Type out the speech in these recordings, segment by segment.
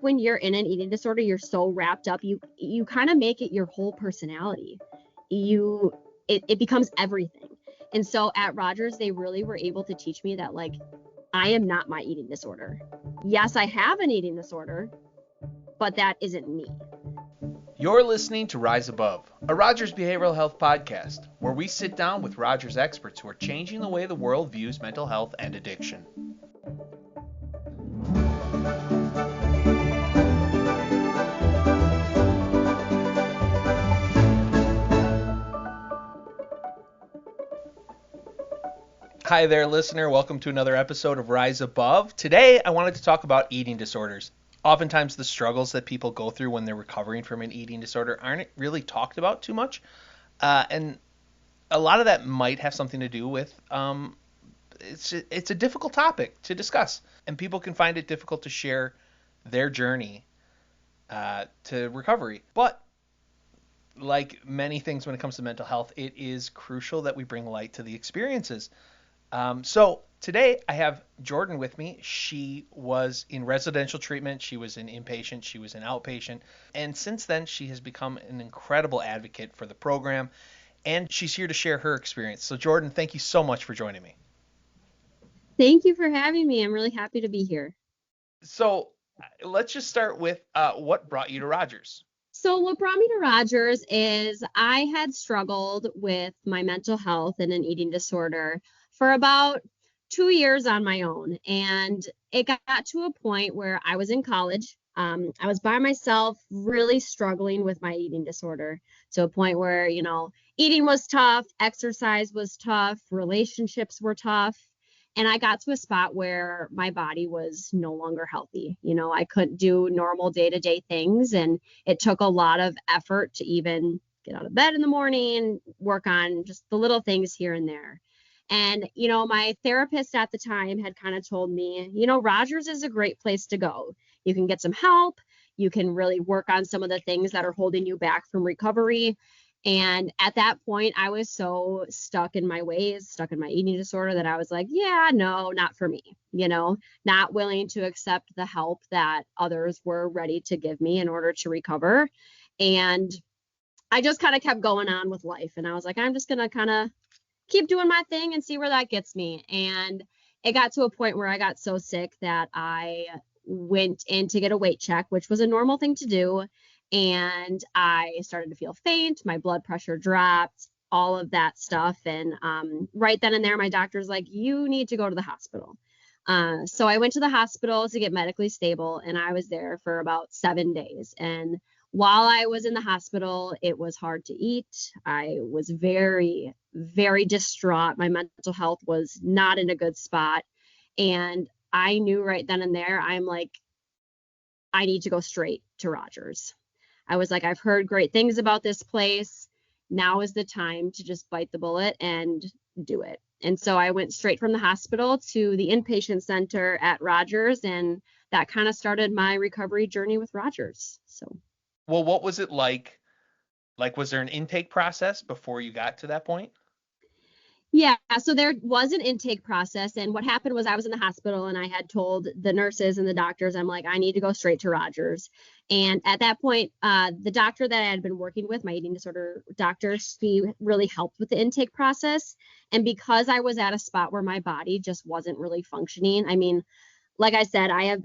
when you're in an eating disorder, you're so wrapped up, you kind of make it your whole personality. It becomes everything. And so at Rogers, they really were able to teach me that, like, I am not my eating disorder. Yes, I have an eating disorder, but that isn't me. You're listening to Rise Above, a Rogers Behavioral Health podcast, where we sit down with Rogers experts who are changing the way the world views mental health and addiction. Hi there, listener. Welcome to another episode of Rise Above. Today, I wanted to talk about eating disorders. Oftentimes, the struggles that people go through when they're recovering from an eating disorder aren't really talked about too much. And a lot of that might have something to do with it's a difficult topic to discuss. And people can find it difficult to share their journey to recovery. But like many things when it comes to mental health, it is crucial that we bring light to the experiences. So today I have Jordan with me. She was in residential treatment. She was an inpatient. She was an outpatient. And since then, she has become an incredible advocate for the program. And she's here to share her experience. So Jordan, thank you so much for joining me. Thank you for having me. I'm really happy to be here. So let's just start with what brought you to Rogers? So what brought me to Rogers is I had struggled with my mental health and an eating disorder for about 2 years on my own. And it got to a point where I was in college. I was by myself, really struggling with my eating disorder, to a point where, eating was tough, exercise was tough, relationships were tough. And I got to a spot where my body was no longer healthy. I couldn't do normal day-to-day things. And it took a lot of effort to even get out of bed in the morning, work on just the little things here and there. And, my therapist at the time had kind of told me, Rogers is a great place to go. You can get some help. You can really work on some of the things that are holding you back from recovery. And at that point, I was so stuck in my ways, stuck in my eating disorder, that I was like, yeah, no, not for me, not willing to accept the help that others were ready to give me in order to recover. And I just kind of kept going on with life. And I was like, I'm just going to kind of keep doing my thing and see where that gets me. And it got to a point where I got so sick that I went in to get a weight check, which was a normal thing to do. And I started to feel faint. My blood pressure dropped, all of that stuff. And right then and there, my doctor's like, you need to go to the hospital. So I went to the hospital to get medically stable, and I was there for about 7 days. And while I was in the hospital, it was hard to eat. I was very, very distraught. My mental health was not in a good spot. And I knew right then and there, I'm like, I need to go straight to Rogers. I was like, I've heard great things about this place. Now is the time to just bite the bullet and do it. And so I went straight from the hospital to the inpatient center at Rogers, and that kind of started my recovery journey with Rogers. So. Well, what was it like? Like, was there an intake process before you got to that point? Yeah, so there was an intake process. And what happened was I was in the hospital, and I had told the nurses and the doctors, I'm like, I need to go straight to Rogers. And at that point, the doctor that I had been working with, my eating disorder doctor, she really helped with the intake process. And because I was at a spot where my body just wasn't really functioning, I mean, like I said, I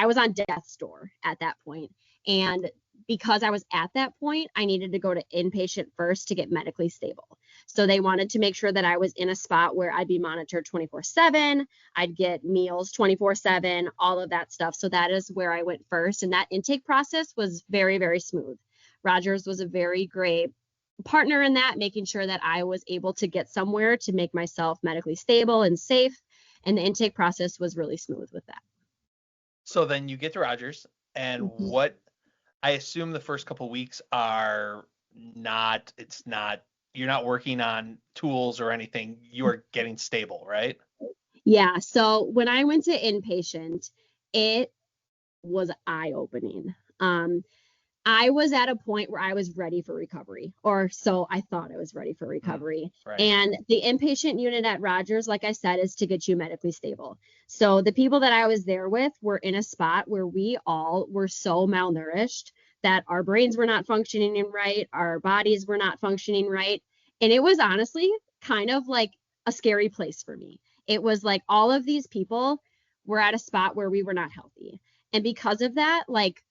was on death's door at that point. And because I was at that point, I needed to go to inpatient first to get medically stable. So they wanted to make sure that I was in a spot where I'd be monitored 24/7. I'd get meals 24/7, all of that stuff. So that is where I went first. And that intake process was very, very smooth. Rogers was a very great partner in that, making sure that I was able to get somewhere to make myself medically stable and safe. And the intake process was really smooth with that. So then you get to Rogers, and Mm-hmm. I assume the first couple of weeks are you're not working on tools or anything. You are getting stable, right? Yeah. So when I went to inpatient, it was eye-opening. I was at a point where I was ready for recovery, or so I thought I was ready for recovery. Right. And the inpatient unit at Rogers, like I said, is to get you medically stable. So the people that I was there with were in a spot where we all were so malnourished that our brains were not functioning right, our bodies were not functioning right. And it was honestly kind of like a scary place for me. It was like all of these people were at a spot where we were not healthy. And because of that, like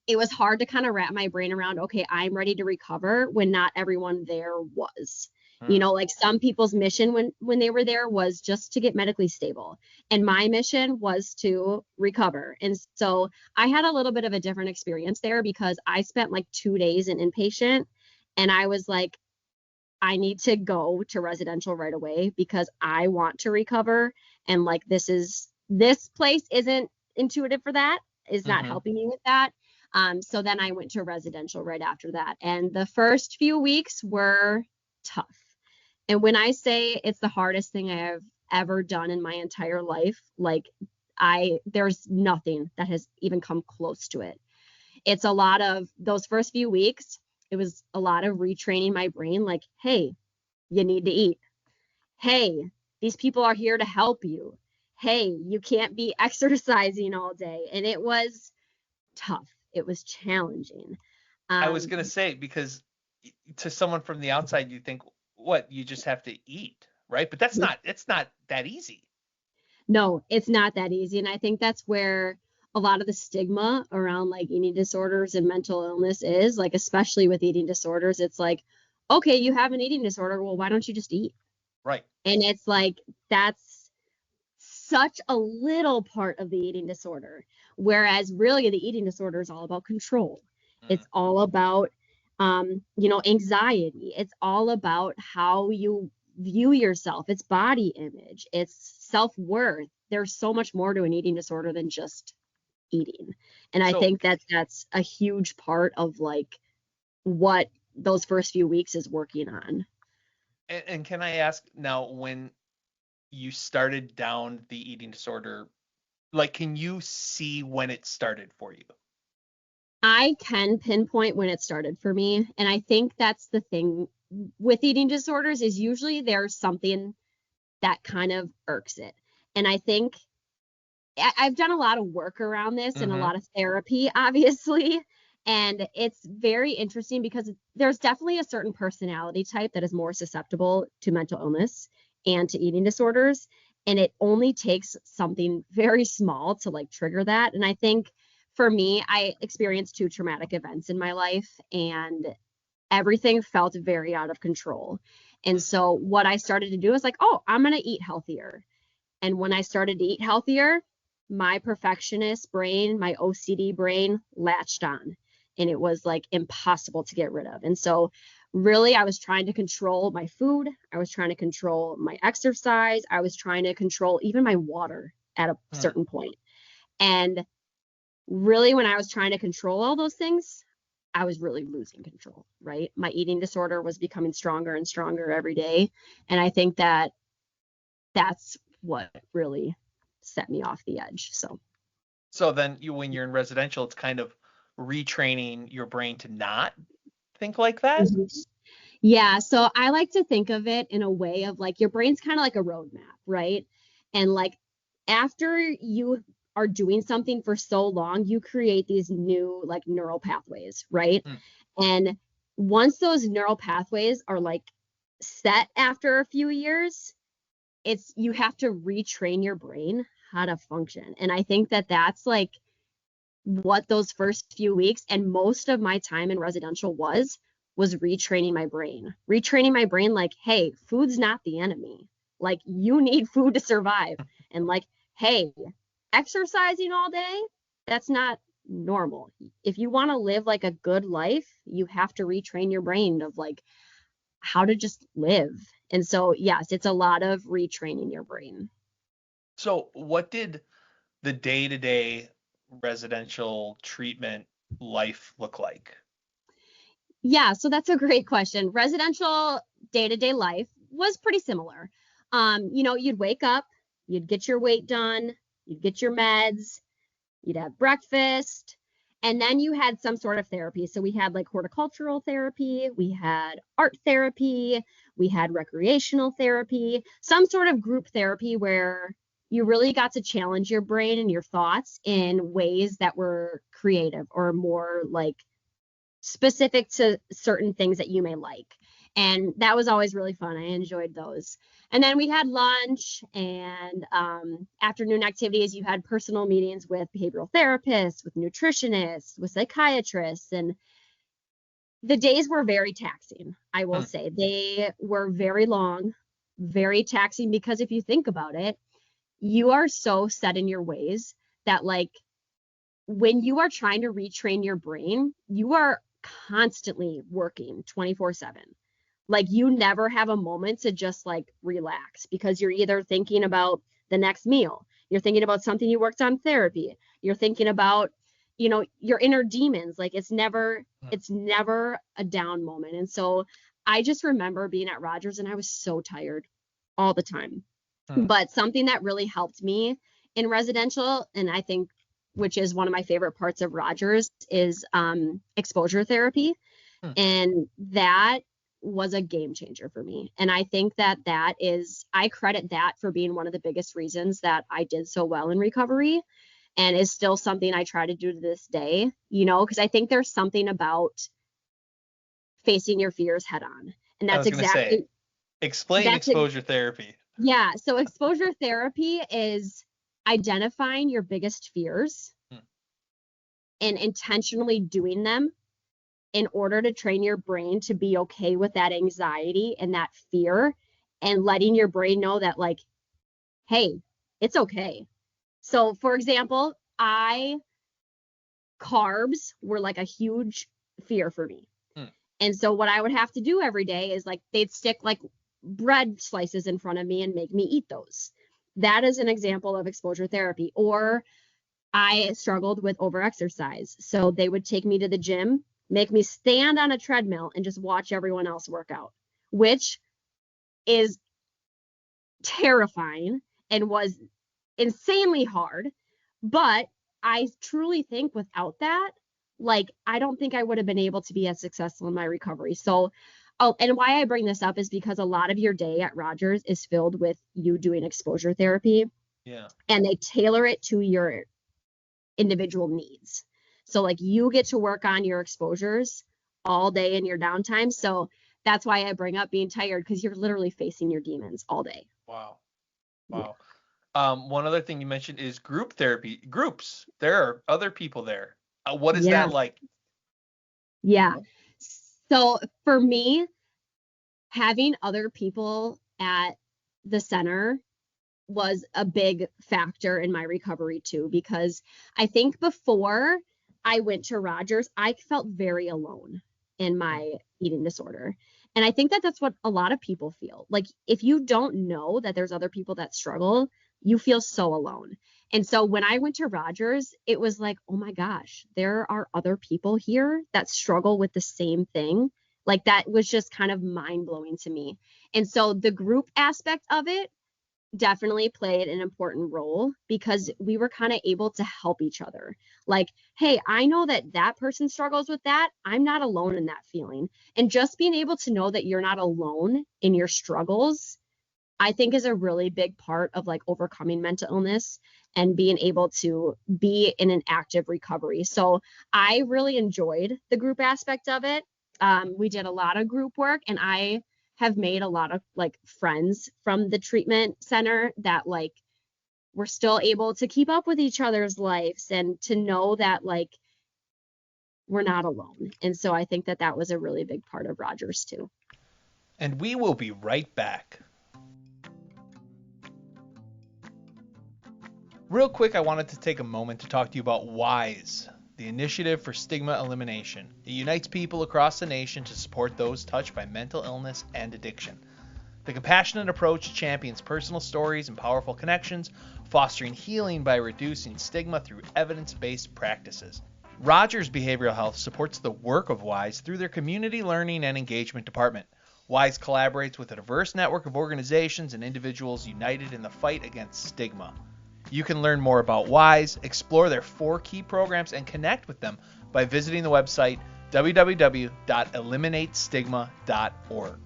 it was hard to kind of wrap my brain around, okay, I'm ready to recover when not everyone there was. You Hmm. know, like some people's mission when they were there was just to get medically stable. And my mission was to recover. And so I had a little bit of a different experience there because I spent like 2 days in inpatient and I was like, I need to go to residential right away because I want to recover. And like this place isn't intuitive for that, is not Mm-hmm. helping me with that. So then I went to residential right after that. And the first few weeks were tough. And when I say it's the hardest thing I have ever done in my entire life, like there's nothing that has even come close to it. It's a lot of those first few weeks. It was a lot of retraining my brain, like, hey, you need to eat. Hey, these people are here to help you. Hey, you can't be exercising all day. And it was tough. It was challenging. I was Um, gonna say, because to someone from the outside, you think, what, you just have to eat, right? But it's not that easy. no, it's not that easy. And I think that's where a lot of the stigma around like eating disorders and mental illness is, like, especially with eating disorders. It's like, okay, you have an eating disorder. Well, why don't you just eat? Right. And it's like, that's such a little part of the eating disorder. Whereas really the eating disorder is all about control. Mm. It's all about, anxiety. It's all about how you view yourself. It's body image. It's self-worth. There's so much more to an eating disorder than just eating. And I So, think that that's a huge part of like what those first few weeks is working on. and can I ask now, when you started down the eating disorder, like, can you see when it started for you? I can pinpoint when it started for me. And I think that's the thing with eating disorders is usually there's something that kind of irks it. And I think I've done a lot of work around this and a Mm-hmm. lot of therapy, obviously. And it's very interesting because there's definitely a certain personality type that is more susceptible to mental illness and to eating disorders. And it only takes something very small to like trigger that. And I think for me, I experienced two traumatic events in my life and everything felt very out of control. And so what I started to do is like, oh, I'm going to eat healthier. And when I started to eat healthier, my perfectionist brain, my OCD brain latched on. And it was like impossible to get rid of. And so, really, I was trying to control my food. I was trying to control my exercise. I was trying to control even my water at a Hmm. certain point. And really, when I was trying to control all those things, I was really losing control, right? My eating disorder was becoming stronger and stronger every day. And I think that that's what really set me off the edge. So, So then when you're in residential, it's kind of retraining your brain to not think like that. mhm. Yeah. So I like to think of it in a way of like your brain's kind of like a roadmap, right? And like after you are doing something for so long, you create these new like neural pathways, right? Hmm. And once those neural pathways are like set after a few years, it's you have to retrain your brain how to function. And I think that that's like what those first few weeks and most of my time in residential was retraining my brain like, hey, food's not the enemy, like you need food to survive, and like, hey, exercising all day, that's not normal. If you want to live like a good life, you have to retrain your brain of like how to just live. And so yes, it's a lot of retraining your brain. So what did the day-to-day residential treatment life look like? Yeah, so that's a great question. Residential day-to-day life was pretty similar. You'd wake up, you'd get your weight done, you'd get your meds, you'd have breakfast, and then you had some sort of therapy. So we had like horticultural therapy, we had art therapy, we had recreational therapy, some sort of group therapy where you really got to challenge your brain and your thoughts in ways that were creative or more like specific to certain things that you may like. And that was always really fun. I enjoyed those. And then we had lunch and afternoon activities. You had personal meetings with behavioral therapists, with nutritionists, with psychiatrists. And the days were very taxing, I will Hmm. say. They were very long, very taxing because if you think about it, you are so set in your ways that like when you are trying to retrain your brain, you are constantly working 24/7. Like you never have a moment to just like relax because you're either thinking about the next meal, you're thinking about something you worked on therapy, you're thinking about, your inner demons. Like it's never a down moment. And so I just remember being at Rogers and I was so tired all the time. Hmm. But something that really helped me in residential, and I think which is one of my favorite parts of Rogers, is exposure therapy. Hmm. And that was a game changer for me. And I think I credit that for being one of the biggest reasons that I did so well in recovery and is still something I try to do to this day, because I think there's something about facing your fears head on. And I was going to say, explain that's exposure therapy. yeah. So exposure therapy is identifying your biggest fears Hmm. and intentionally doing them in order to train your brain to be okay with that anxiety and that fear and letting your brain know that like, hey, it's okay. So for example, I carbs were like a huge fear for me. Hmm. And so what I would have to do every day is like they'd stick like bread slices in front of me and make me eat those. That is an example of exposure therapy. Or I struggled with overexercise. So they would take me to the gym, make me stand on a treadmill and just watch everyone else work out, which is terrifying and was insanely hard. But I truly think without that, like, I don't think I would have been able to be as successful in my recovery. So, oh, and why I bring this up is because a lot of your day at Rogers is filled with you doing exposure therapy Yeah. and they tailor it to your individual needs. So like you get to work on your exposures all day in your downtime. So that's why I bring up being tired because you're literally facing your demons all day. Wow. Yeah. Wow. One other thing you mentioned is group therapy. Groups. There are other people there. What is Yeah. that like? Yeah. So for me, having other people at the center was a big factor in my recovery too, because I think before I went to Rogers, I felt very alone in Hmm. my eating disorder. And I think that that's what a lot of people feel. Like if you don't know that there's other people that struggle, you feel so alone. And so when I went to Rogers, it was like, oh my gosh, there are other people here that struggle with the same thing. Like that was just kind of mind blowing to me. And so the group aspect of it definitely played an important role because we were kind of able to help each other. Like, hey, I know that that person struggles with that. I'm not alone in that feeling. And just being able to know that you're not alone in your struggles, I think is a really big part of like overcoming mental illness and being able to be in an active recovery. So I really enjoyed the group aspect of it. We did a lot of group work and I have made a lot of like friends from the treatment center that like we're still able to keep up with each other's lives and to know that like we're not alone. And so I think that that was a really big part of Rogers too. And we will be right back. Real quick, I wanted to take a moment to talk to you about WISE, the Initiative for Stigma Elimination. It unites people across the nation to support those touched by mental illness and addiction. The compassionate approach champions personal stories and powerful connections, fostering healing by reducing stigma through evidence-based practices. Rogers Behavioral Health supports the work of WISE through their Community Learning and Engagement Department. WISE collaborates with a diverse network of organizations and individuals united in the fight against stigma. You can learn more about WISE, explore their 4 key programs, and connect with them by visiting the website www.eliminatestigma.org.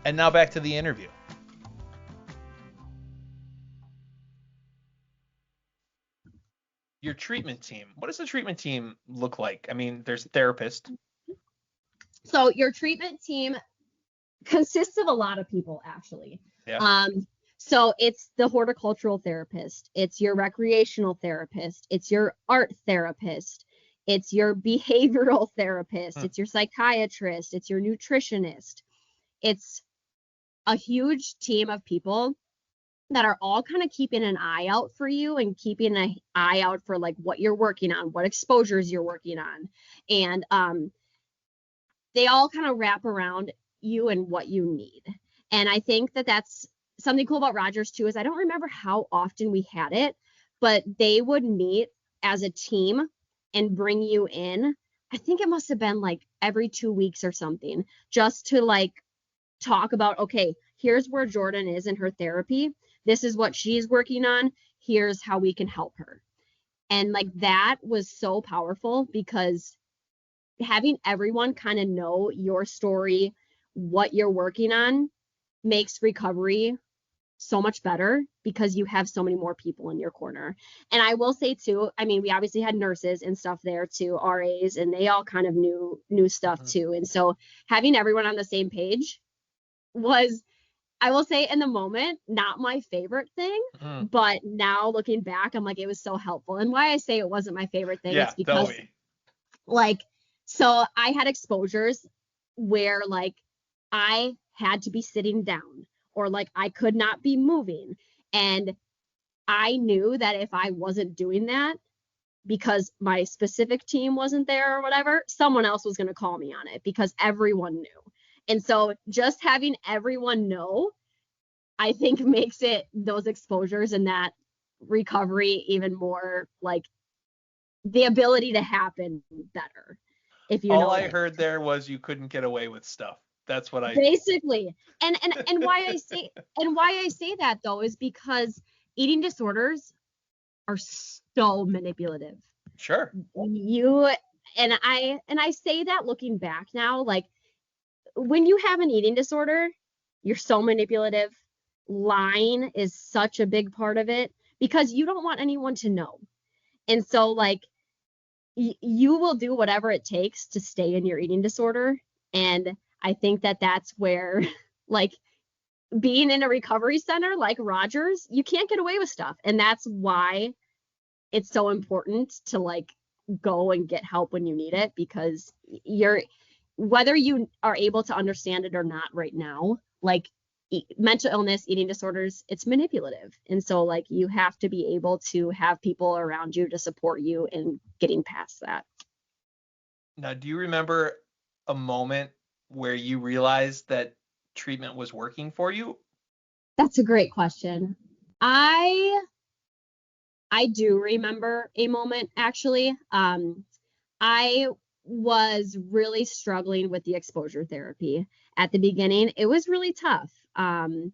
And now back to the interview. Your treatment team. What does the treatment team look like? I mean, there's a therapist. So your treatment team consists of a lot of people, actually. Yeah. Um, so it's the horticultural therapist, it's your recreational therapist, it's your art therapist, it's your behavioral therapist, Hmm. it's your psychiatrist, it's your nutritionist. It's a huge team of people that are all kind of keeping an eye out for you and keeping an eye out for like what you're working on, what exposures you're working on. And they all kind of wrap around you and what you need. And I think that that's something cool about Rogers too, is I don't remember how often we had it, but they would meet as a team and bring you in. I think it must have been like every 2 weeks or something, just to like talk about, okay, here's where Jordan is in her therapy. This is what she's working on. Here's how we can help her. And like that was so powerful because having everyone kind of know your story, what you're working on, makes recovery so much better because you have so many more people in your corner. And I will say too, I mean, we obviously had nurses and stuff there too, RAs, and they all kind of knew stuff Mhm. too. And so having everyone on the same page was, I will say in the moment, not my favorite thing. Mhm. But now looking back, I'm like, it was so helpful. And why I say it wasn't my favorite thing, Yeah, it's because totally. like, so I had exposures where like I had to be sitting down or like I could not be moving. And I knew that if I wasn't doing that because my specific team wasn't there or whatever, someone else was going to call me on it because everyone knew. And so just having everyone know, I think makes it those exposures and that recovery even more like the ability to happen better, if you know All what I I heard mean. there was you couldn't get away with stuff. That's what I. Basically. And why I say that though is because eating disorders are so manipulative. Sure. You and I say that looking back now, like when you have an eating disorder, you're so manipulative. Lying is such a big part of it because you don't want anyone to know. And so like you will do whatever it takes to stay in your eating disorder. And I think that that's where, like, being in a recovery center like Rogers, you can't get away with stuff. And that's why it's so important to, like, go and get help when you need it because you're, whether you are able to understand it or not right now, like, mental illness, eating disorders, it's manipulative. And so, like, you have to be able to have people around you to support you in getting past that. Now, do you remember a moment where you realized that treatment was working for you? That's a great question. I I do remember a moment actually. I was really struggling with the exposure therapy at the beginning. It was really tough. I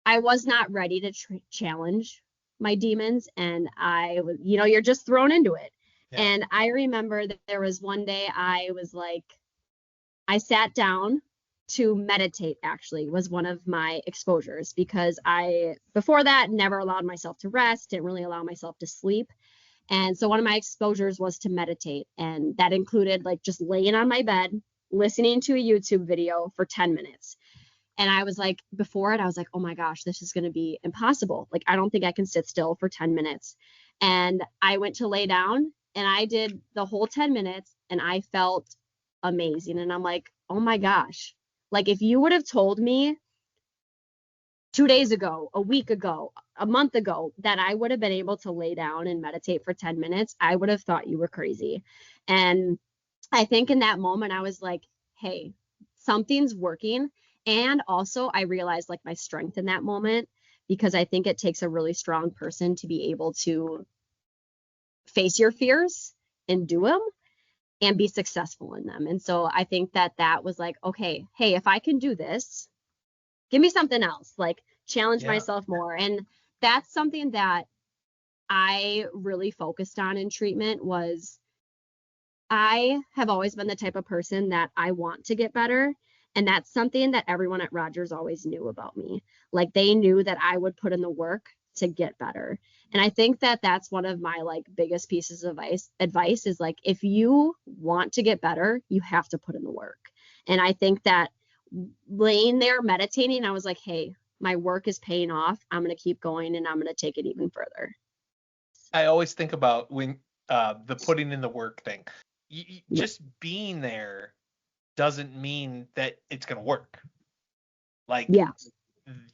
was not ready to challenge my demons, and I was, you're just thrown into it. Yeah. And I remember that there was one day I was like, I sat down to meditate, actually, was one of my exposures because I, before that, never allowed myself to rest, didn't really allow myself to sleep. And so one of my exposures was to meditate. And that included like just laying on my bed, listening to a YouTube video for 10 minutes. And I was like, before it, I was like, oh my gosh, this is going to be impossible. Like, I don't think I can sit still for 10 minutes. And I went to lay down and I did the whole 10 minutes and I felt amazing. And I'm like, oh my gosh. Like, if you would have told me 2 days ago, a week ago, a month ago, that I would have been able to lay down and meditate for 10 minutes, I would have thought you were crazy. And I think in that moment, I was like, hey, something's working. And also, I realized like my strength in that moment because I think it takes a really strong person to be able to face your fears and do them and be successful in them. And so I think that that was like, okay, hey, if I can do this, give me something else, like challenge Yeah. myself more. And that's something that I really focused on in treatment was I have always been the type of person that I want to get better. And that's something that everyone at Rogers always knew about me. Like they knew that I would put in the work to get better. And I think that that's one of my like biggest pieces of advice is like, if you want to get better, you have to put in the work. And I think that laying there meditating, I was like, hey, my work is paying off. I'm going to keep going and I'm going to take it even further. I always think about when the putting in the work thing. Yeah. Just being there doesn't mean that it's going to work. Like Yeah.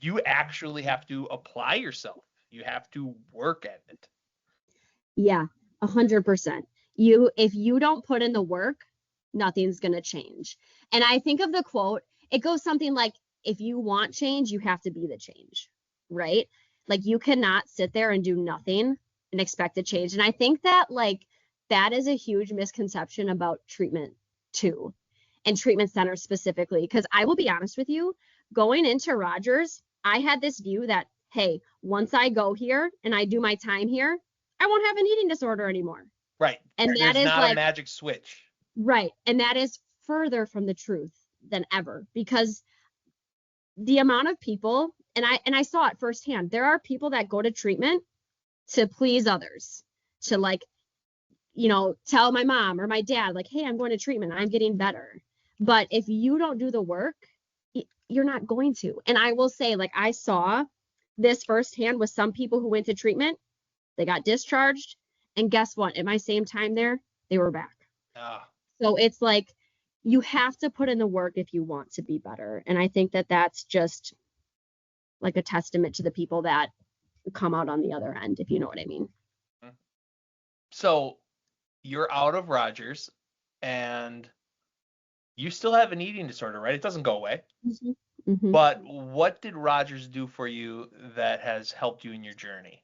you actually have to apply yourself. You have to work at it. Yeah. 100%. If you don't put in the work, nothing's going to change. And I think of the quote, it goes something like, if you want change, you have to be the change, right? Like you cannot sit there and do nothing and expect to change. And I think that like that is a huge misconception about treatment too, and treatment centers specifically. Because I will be honest with you, going into Rogers, I had this view that, hey, once I go here and I do my time here, I won't have an eating disorder anymore. Right. And that There's is not a like, magic switch. right. And that is further from the truth than ever, because the amount of people, and I saw it firsthand, there are people that go to treatment to please others, to like, tell my mom or my dad, like, hey, I'm going to treatment, I'm getting better. But if you don't do the work, you're not going to. And I will say, like, I saw this firsthand with some people who went to treatment, they got discharged, and guess what? At my same time there, they were back. Ah, So it's like you have to put in the work if you want to be better. And I think that that's just like a testament to the people that come out on the other end, if you know what I mean. so you're out of Rogers and you still have an eating disorder, right? It doesn't go away. Mm-hmm. Mm-hmm. But what did Rogers do for you that has helped you in your journey?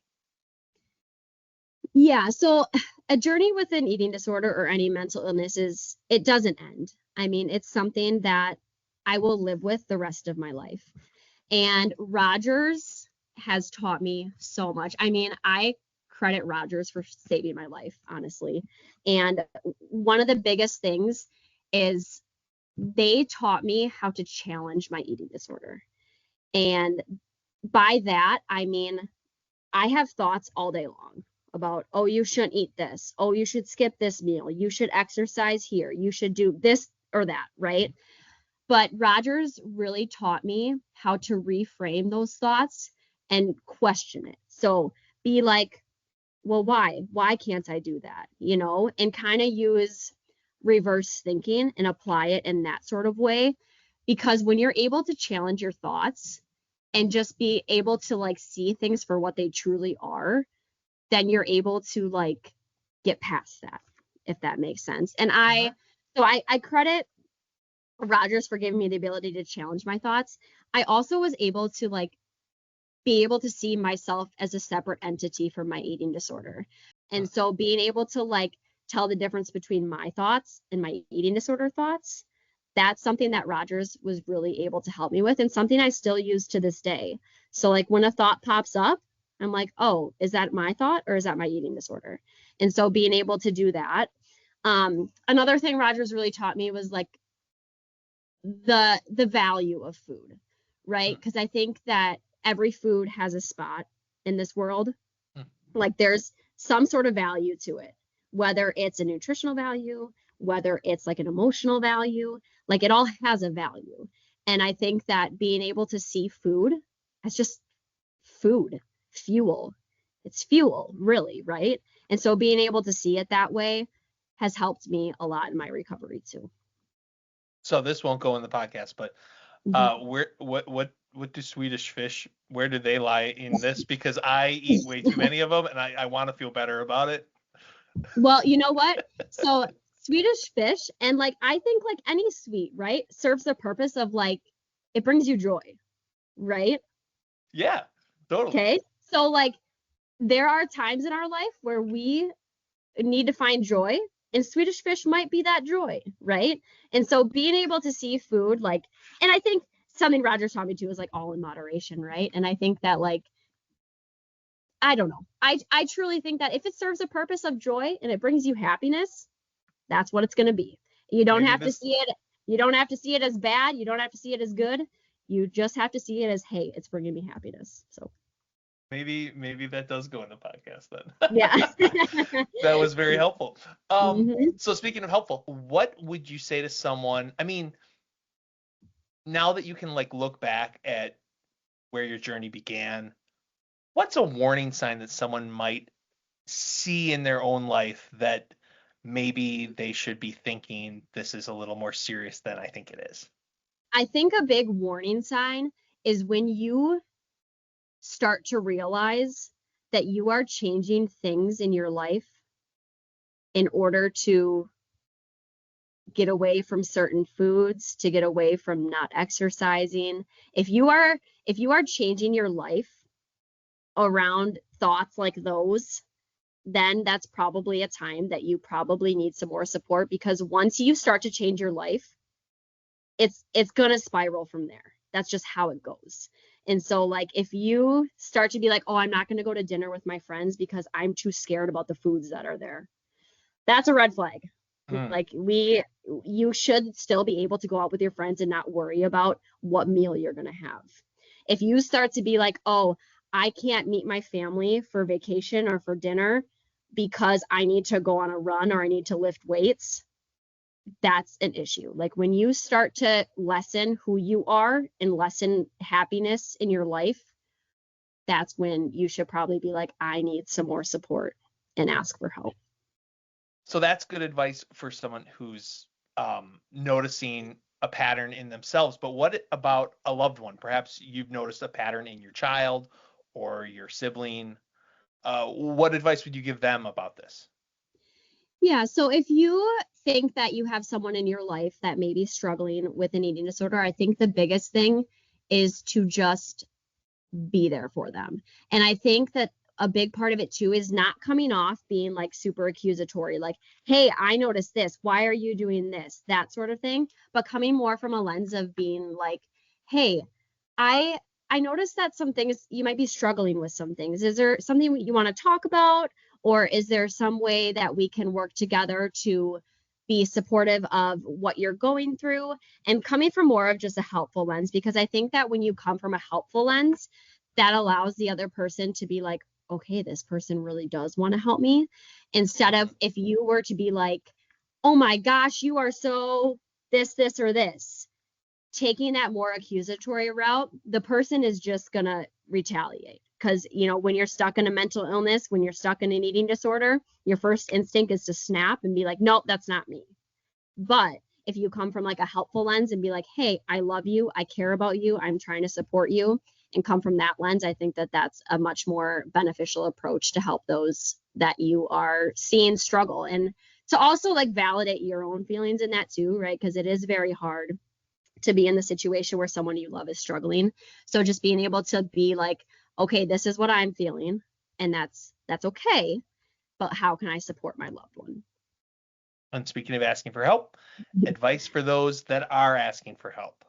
Yeah, so a journey with an eating disorder or any mental illness it doesn't end. I mean, it's something that I will live with the rest of my life. And Rogers has taught me so much. I mean, I credit Rogers for saving my life, honestly. And one of the biggest things is they taught me how to challenge my eating disorder. And by that, I mean, I have thoughts all day long about, oh, you shouldn't eat this. Oh, you should skip this meal. You should exercise here. You should do this or that, right? But Rogers really taught me how to reframe those thoughts and question it. So be like, well, why? Why can't I do that? And kind of use reverse thinking and apply it in that sort of way. Because when you're able to challenge your thoughts and just be able to like see things for what they truly are, then you're able to like get past that, if that makes sense. And Mhm. I credit Rogers for giving me the ability to challenge my thoughts. I also was able to like be able to see myself as a separate entity from my eating disorder. And so being able to like tell the difference between my thoughts and my eating disorder thoughts, that's something that Rogers was really able to help me with and something I still use to this day. So like when a thought pops up, I'm like, oh, is that my thought or is that my eating disorder? And so being able to do that. Another thing Rogers really taught me was like the value of food, right? Because I think that every food has a spot in this world. Like there's some sort of value to it, whether it's a nutritional value, whether it's like an emotional value, like it all has a value. And I think that being able to see food as just food, fuel, it's fuel, really, right? And so being able to see it that way has helped me a lot in my recovery too. So this won't go in the podcast, but Mhm. where what do Swedish fish? Where do they lie in this? Because I eat way too many of them, and I want to feel better about it. Well, you know what? So Swedish fish, and like I think like any sweet, right, serves the purpose of like it brings you joy, right? Yeah, totally. Okay. So like there are times in our life where we need to find joy, and Swedish fish might be that joy, right? And so being able to see food like, and I think something Rogers taught me too is like all in moderation, right? And I think that like I don't know. I truly think that if it serves a purpose of joy and it brings you happiness, that's what it's going to be. You don't Maybe have to this see it. You don't have to see it as bad. You don't have to see it as good. You just have to see it as, hey, it's bringing me happiness. So Maybe that does go in the podcast then. Yeah. That was very helpful. hmm So speaking of helpful, what would you say to someone? I mean, now that you can like look back at where your journey began, what's a warning sign that someone might see in their own life that maybe they should be thinking this is a little more serious than I think it is? I think a big warning sign is when you start to realize that you are changing things in your life in order to get away from certain foods, to get away from not exercising. If you are changing your life around thoughts like those, then that's probably a time that you probably need some more support, because once you start to change your life, it's going to spiral from there. That's just how it goes. And so like if you start to be like, "Oh, I'm not going to go to dinner with my friends because I'm too scared about the foods that are there." That's a red flag. Mm. Like you should still be able to go out with your friends and not worry about what meal you're going to have. If you start to be like, "Oh, I can't meet my family for vacation or for dinner because I need to go on a run or I need to lift weights," that's an issue. Like when you start to lessen who you are and lessen happiness in your life, that's when you should probably be like, "I need some more support," and ask for help. So that's good advice for someone who's noticing a pattern in themselves. But what about a loved one? Perhaps you've noticed a pattern in your child or your sibling. What advice would you give them about this? Yeah, so if you think that you have someone in your life that may be struggling with an eating disorder, I think the biggest thing is to just be there for them. And I think that a big part of it too is not coming off being like super accusatory, like, "Hey, I noticed this. Why are you doing this?" That sort of thing, but coming more from a lens of being like, "Hey, I I noticed that some things you might be struggling with some things. Is there something you want to talk about? Or is there some way that we can work together to be supportive of what you're going through?" And coming from more of just a helpful lens, because I think that when you come from a helpful lens, that allows the other person to be like, "Okay, this person really does want to help me." Instead Mhm. of if you were to be like, "Oh my gosh, you are so this, or this," taking that more accusatory route, the person is just going to retaliate. Because, when you're stuck in a mental illness, when you're stuck in an eating disorder, your first instinct is to snap and be like, "Nope, that's not me." But if you come from like a helpful lens and be like, "Hey, I love you, I care about you, I'm trying to support you," and come from that lens, I think that that's a much more beneficial approach to help those that you are seeing struggle, and to also like validate your own feelings in that too, right? Because it is very hard to be in the situation where someone you love is struggling. So just being able to be like, "Okay, this is what I'm feeling, and that's okay, but how can I support my loved one?" And speaking of asking for help, advice for those that are asking for help.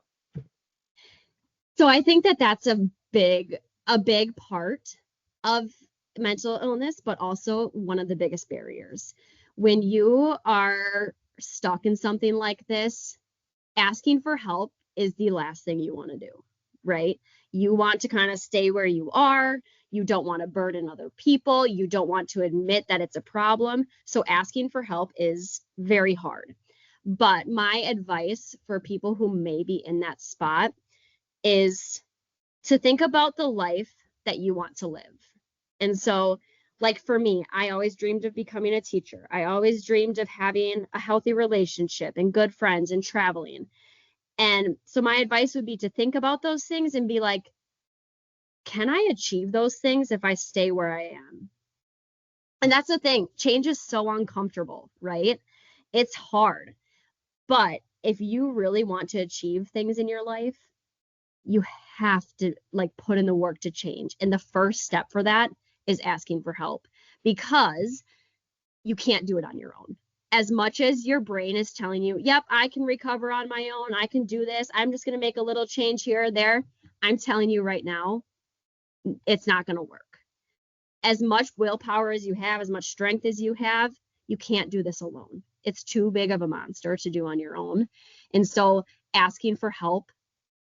So I think that that's a big part of mental illness, but also one of the biggest barriers. When you are stuck in something like this, asking for help is the last thing you want to do, right? You want to kind of stay where you are. You don't want to burden other people. You don't want to admit that it's a problem. So asking for help is very hard. But my advice for people who may be in that spot is to think about the life that you want to live. And so, like for me, I always dreamed of becoming a teacher. I always dreamed of having a healthy relationship and good friends and traveling. And so, my advice would be to think about those things and be like, "Can I achieve those things if I stay where I am?" And that's the thing. Change is so uncomfortable, right? It's hard. But if you really want to achieve things in your life, you have to like put in the work to change. And the first step for that is asking for help, because you can't do it on your own. As much as your brain is telling you, "Yep, I can recover on my own, I can do this, I'm just going to make a little change here or there," I'm telling you right now, it's not going to work. As much willpower as you have, as much strength as you have, you can't do this alone. It's too big of a monster to do on your own. And so asking for help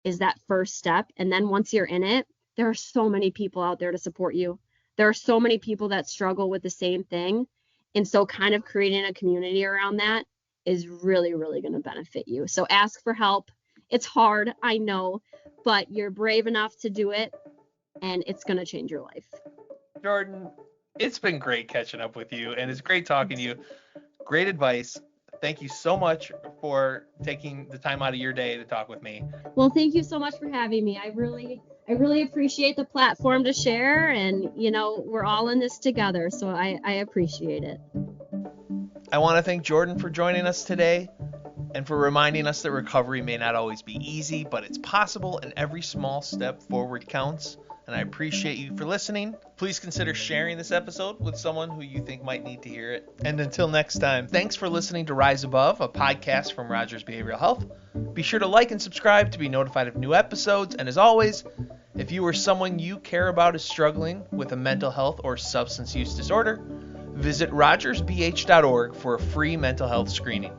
is that first step. And then once you're in it, there are so many people out there to support you. There are so many people that struggle with the same thing. And so kind of creating a community around that is really, really going to benefit you. So ask for help. It's hard, I know, but you're brave enough to do it, and it's going to change your life. Jordan, it's been great catching up with you, and it's great talking to you. Great advice. Thank you so much for taking the time out of your day to talk with me. Well, thank you so much for having me. I really appreciate the platform to share, and we're all in this together, so I appreciate it. I want to thank Jordan for joining us today and for reminding us that recovery may not always be easy, but it's possible, and every small step forward counts. And I appreciate you for listening. Please consider sharing this episode with someone who you think might need to hear it. And until next time, thanks for listening to Rise Above, a podcast from Rogers Behavioral Health. Be sure to like and subscribe to be notified of new episodes. And as always, if you or someone you care about is struggling with a mental health or substance use disorder, visit rogersbh.org for a free mental health screening.